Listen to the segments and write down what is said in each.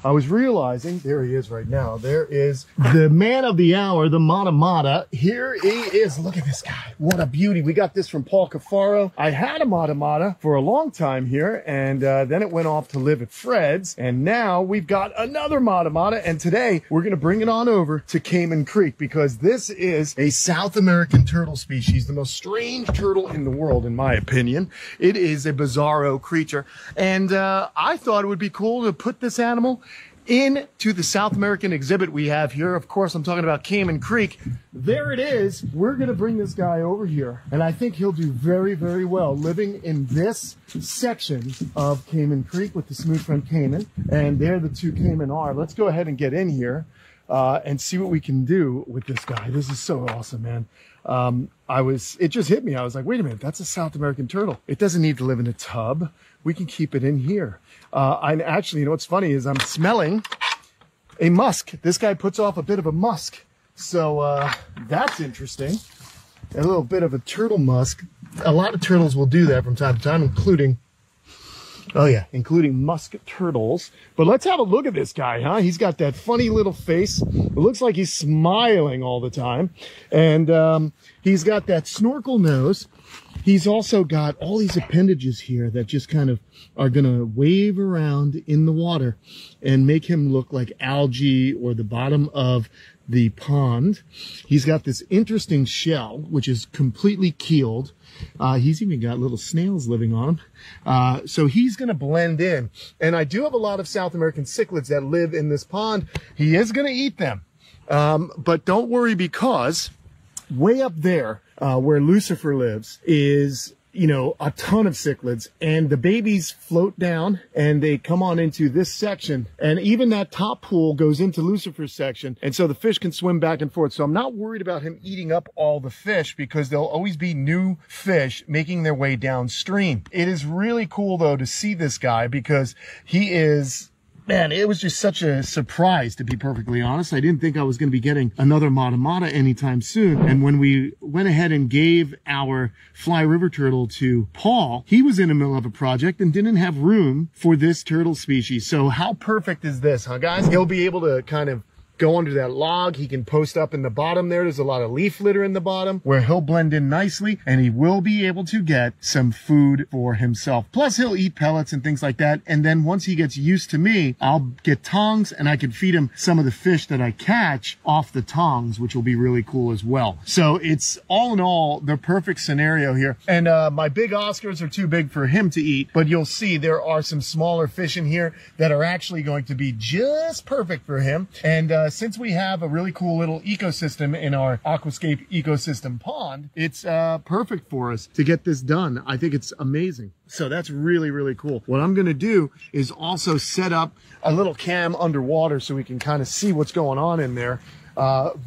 I was realizing, there he is right now. There is the man of the hour, the Mata Mata. Here he is. Look at this guy. What a beauty. We got this from Paul Cafaro. I had a Mata Mata for a long time here, and then it went off to live at Fred's. And now we've got another Mata Mata. And today we're going to bring it on over to Cayman Creek because this is a South American turtle species, the most strange turtle in the world, in my opinion. It is a bizarro creature. And I thought it would be cool to put this animal into the South American exhibit we have here. Of course, I'm talking about Cayman Creek. There it is. We're going to bring this guy over here, and I think he'll do very, very well living in this section of Cayman Creek with the smooth front Cayman, and there the two Cayman are. Let's go ahead and get in here and see what we can do with this guy. This is so awesome, man. It just hit me. I was like, wait a minute, that's a South American turtle. It doesn't need to live in a tub. We can keep it in here. And actually, you know what's funny is I'm smelling a musk. This guy puts off a bit of a musk. So that's interesting. A little bit of a turtle musk. A lot of turtles will do that from time to time, including musk turtles. But let's have a look at this guy, huh? He's got that funny little face. It looks like he's smiling all the time. And he's got that snorkel nose. He's also got all these appendages here that just kind of are going to wave around in the water and make him look like algae or the bottom of the pond. He's got this interesting shell, which is completely keeled. He's even got little snails living on him. So he's going to blend in. And I do have a lot of South American cichlids that live in this pond. He is going to eat them. But don't worry, because way up there, where Lucifer lives is, you know, a ton of cichlids, and the babies float down and they come on into this section, and even that top pool goes into Lucifer's section, and so the fish can swim back and forth. So I'm not worried about him eating up all the fish because there'll always be new fish making their way downstream. It is really cool though to see this guy because he is, man, it was just such a surprise, to be perfectly honest. I didn't think I was going to be getting another Mata Mata anytime soon. And when we went ahead and gave our fly river turtle to Paul, he was in the middle of a project and didn't have room for this turtle species. So how perfect is this, huh, guys? He'll be able to kind of go under that log. He can post up in the bottom there. There's a lot of leaf litter in the bottom where he'll blend in nicely, and he will be able to get some food for himself. Plus he'll eat pellets and things like that. And then once he gets used to me, I'll get tongs and I can feed him some of the fish that I catch off the tongs, which will be really cool as well. So it's all in all the perfect scenario here. And my big Oscars are too big for him to eat, but you'll see there are some smaller fish in here that are actually going to be just perfect for him. And since we have a really cool little ecosystem in our aquascape ecosystem pond, it's perfect for us to get this done. I think it's amazing. So that's really, really cool. What I'm going to do is also set up a little cam underwater so we can kind of see what's going on in there.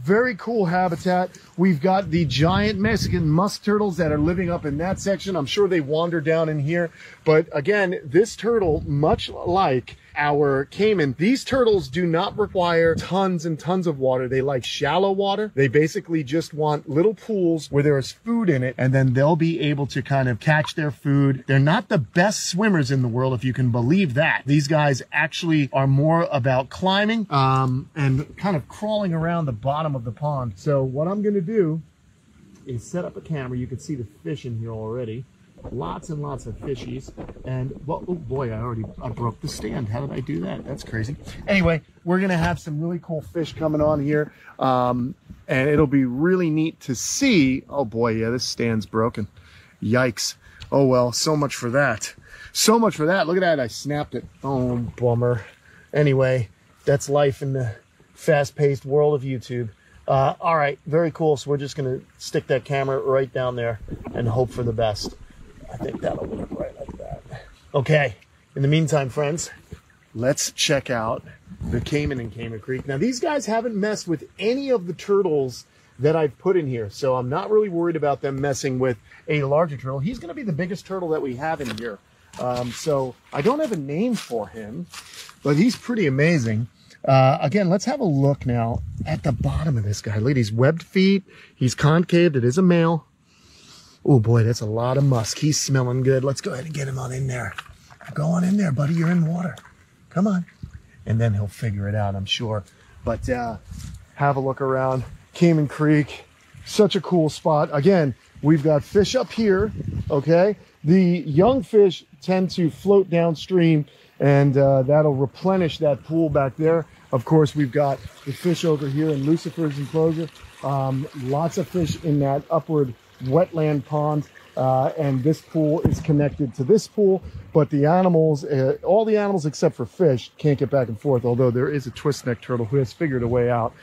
Very cool habitat. We've got the giant Mexican musk turtles that are living up in that section. I'm sure they wander down in here. But again, this turtle, much like our Cayman, these turtles do not require tons and tons of water. They like shallow water. They basically just want little pools where there is food in it, and then they'll be able to kind of catch their food. They're not the best swimmers in the world, if you can believe that. These guys actually are more about climbing and kind of crawling around the bottom of the pond. So what I'm going to do is set up a camera. You can see the fish in here already. Lots and lots of fishies. And, well, oh boy, I broke the stand. How did I do that? That's crazy. Anyway, we're going to have some really cool fish coming on here. And it'll be really neat to see. Oh boy, yeah, this stand's broken. Yikes. Oh well, so much for that. So much for that. Look at that. I snapped it. Oh, bummer. Anyway, that's life in the fast-paced world of YouTube. All right, very cool. So we're just going to stick that camera right down there and hope for the best. I think that'll work right like that. Okay, in the meantime, friends, let's check out the Cayman in Cayman Creek. Now, these guys haven't messed with any of the turtles that I've put in here, so I'm not really worried about them messing with a larger turtle. He's going to be the biggest turtle that we have in here. So I don't have a name for him, but he's pretty amazing. Again, let's have a look now at the bottom of this guy. Look at these webbed feet. He's concaved. It is a male. Oh boy, that's a lot of musk. He's smelling good. Let's go ahead and get him on in there. Go on in there, buddy. You're in water. Come on. and then he'll figure it out, I'm sure. But have a look around Cayman Creek. Such a cool spot. Again, we've got fish up here, okay? The young fish tend to float downstream, and that'll replenish that pool back there. Of course, we've got the fish over here in Lucifer's enclosure. Lots of fish in that upward wetland pond. And this pool is connected to this pool, but the animals, all the animals except for fish, can't get back and forth, although there is a twist-neck turtle who has figured a way out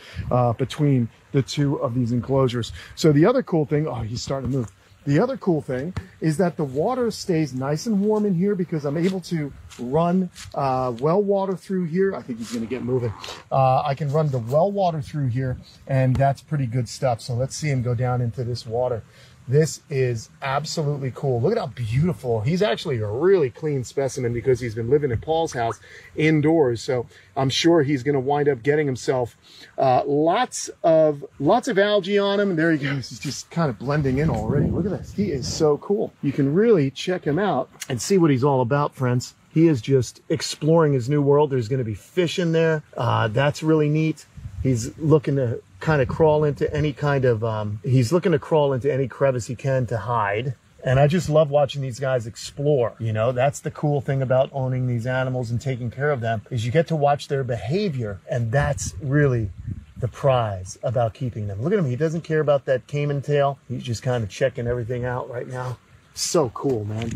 between the two of these enclosures. So the other cool thing, oh, he's starting to move. The other cool thing is that the water stays nice and warm in here because I'm able to run well water through here. I think he's going to get moving. I can run the well water through here, and that's pretty good stuff. So let's see him go down into this water. This is absolutely cool. Look at how beautiful. He's actually a really clean specimen because he's been living at Paul's house indoors. So I'm sure he's going to wind up getting himself lots of algae on him. And there he goes. He's just kind of blending in already. Look at this. He is so cool. You can really check him out and see what he's all about, friends. He is just exploring his new world. There's going to be fish in there. That's really neat. He's looking to kind of crawl into any kind of, he's looking to crawl into any crevice he can to hide. And I just love watching these guys explore. You know, that's the cool thing about owning these animals and taking care of them, is you get to watch their behavior. And that's really the prize about keeping them. Look at him. He doesn't care about that caiman tail. He's just kind of checking everything out right now. So cool, man.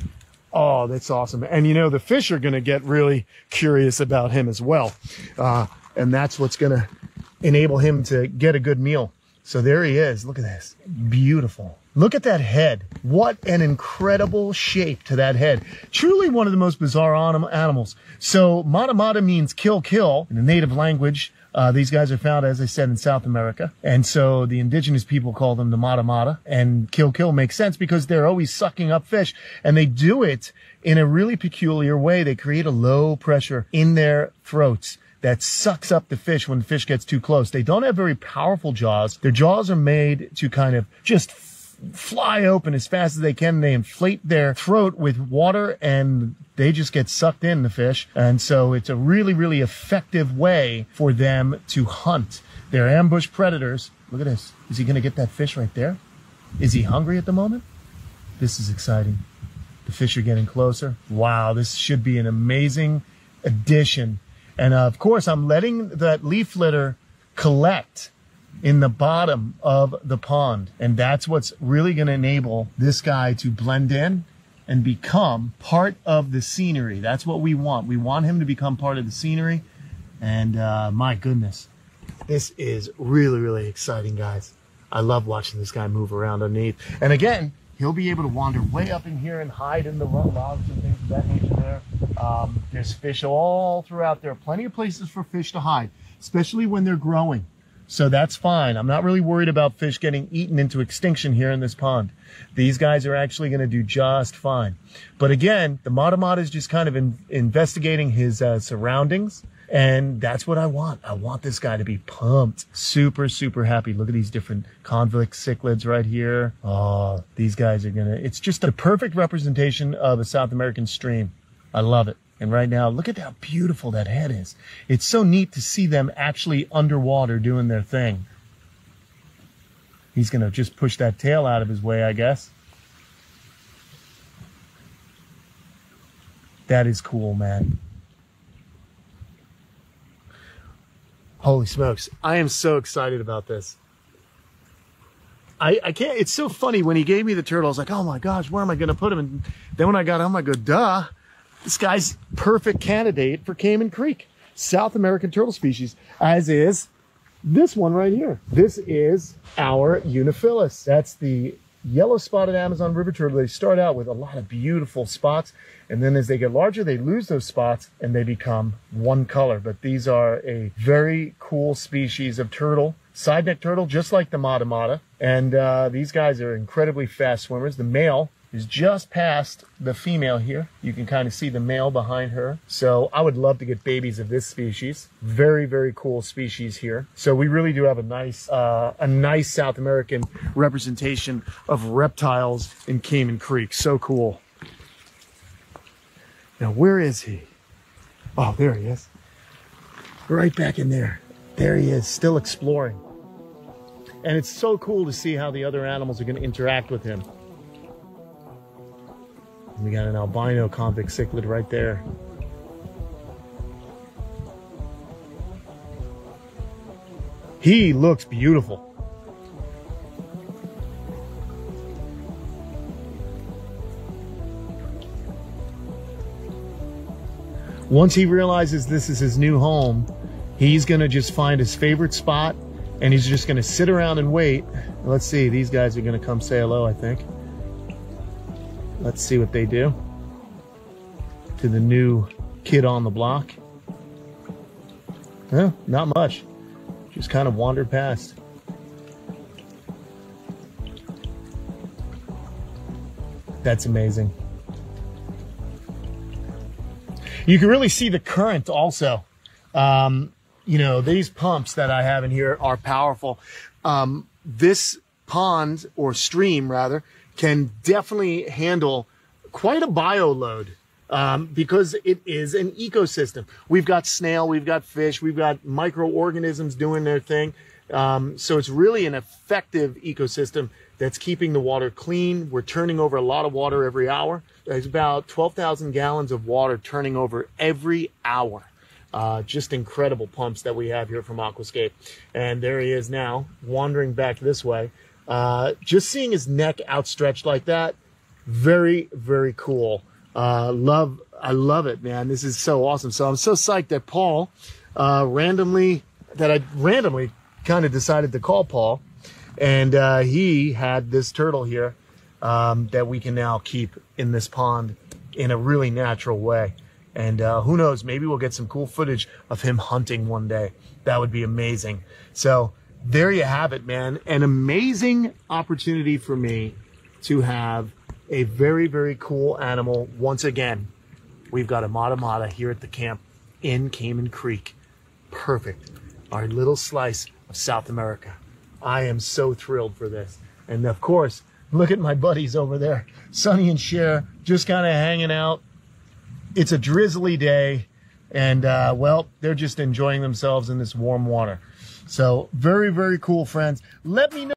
Oh, that's awesome. And you know, the fish are going to get really curious about him as well. And that's what's going to enable him to get a good meal. So there he is. Look at this. Beautiful. Look at that head. What an incredible shape to that head. Truly one of the most bizarre animals. So mata mata means kill, kill in the native language. These guys are found, as I said, in South America. And so the indigenous people call them the mata mata. And kill, kill makes sense because they're always sucking up fish. And they do it in a really peculiar way. They create a low pressure in their throats that sucks up the fish when the fish gets too close. They don't have very powerful jaws. Their jaws are made to kind of just fly open as fast as they can. They inflate their throat with water and they just get sucked in, the fish. And so it's a really, really effective way for them to hunt. They're ambush predators. Look at this. Is he going to get that fish right there? Is he hungry at the moment? This is exciting. The fish are getting closer. Wow, this should be an amazing addition. And of course, I'm letting that leaf litter collect in the bottom of the pond. And that's what's really going to enable this guy to blend in and become part of the scenery. That's what we want. We want him to become part of the scenery. And my goodness, this is really, really exciting, guys. I love watching this guy move around underneath. And again, he'll be able to wander way up in here and hide in the logs and things of that nature there. There's fish all throughout there. Plenty of places for fish to hide, especially when they're growing. So that's fine. I'm not really worried about fish getting eaten into extinction here in this pond. These guys are actually going to do just fine. But again, the mata mata is just kind of investigating his surroundings. And that's what I want. I want this guy to be pumped. Super, super happy. Look at these different convex cichlids right here. Oh, these guys are gonna, it's just a perfect representation of a South American stream. I love it. And right now, look at how beautiful that head is. It's so neat to see them actually underwater doing their thing. He's gonna just push that tail out of his way, I guess. That is cool, man. Holy smokes. I am so excited about this. I can't, it's so funny. When he gave me the turtle, I was like, oh my gosh, where am I going to put him? And then when I got home, I go, duh, this guy's perfect candidate for Cayman Creek. South American turtle species, as is this one right here. This is our Uniphilis. That's the yellow spotted Amazon river turtle. They start out with a lot of beautiful spots, and then as they get larger, they lose those spots and they become one color. But these are a very cool species of turtle, side neck turtle, just like the mata mata. And these guys are incredibly fast swimmers. The male is just past the female here. You can kind of see the male behind her. So I would love to get babies of this species. Very, very cool species here. So we really do have a nice South American representation of reptiles in Cayman Creek. So cool. Now, where is he? Oh, there he is. Right back in there. There he is, still exploring. And it's so cool to see how the other animals are going to interact with him. We got an albino convict cichlid right there. He looks beautiful. Once he realizes this is his new home, he's gonna just find his favorite spot and he's just gonna sit around and wait. Let's see, these guys are gonna come say hello, I think. Let's see what they do to the new kid on the block. Well, not much. Just kind of wandered past. That's amazing. You can really see the current also. You know, these pumps that I have in here are powerful. This pond, or stream rather, can definitely handle quite a bio load because it is an ecosystem. We've got snail, we've got fish, we've got microorganisms doing their thing. So it's really an effective ecosystem that's keeping the water clean. We're turning over a lot of water every hour. There's about 12,000 gallons of water turning over every hour. Just incredible pumps that we have here from Aquascape. And there he is now, wandering back this way. Just seeing his neck outstretched like that, very, very cool. I love it, man. This is so awesome. So I'm so psyched that Paul, I randomly kind of decided to call Paul, and he had this turtle here that we can now keep in this pond in a really natural way. And who knows, maybe we'll get some cool footage of him hunting one day. That would be amazing. So there you have it, man. An amazing opportunity for me to have a very, very cool animal. Once again, we've got a mata here at the camp in Cayman Creek. Perfect. Our little slice of South America. I am so thrilled for this. And of course, look at my buddies over there, Sonny and Cher, just kind of hanging out. It's a drizzly day, and well, they're just enjoying themselves in this warm water. So very, very cool, friends. Let me know.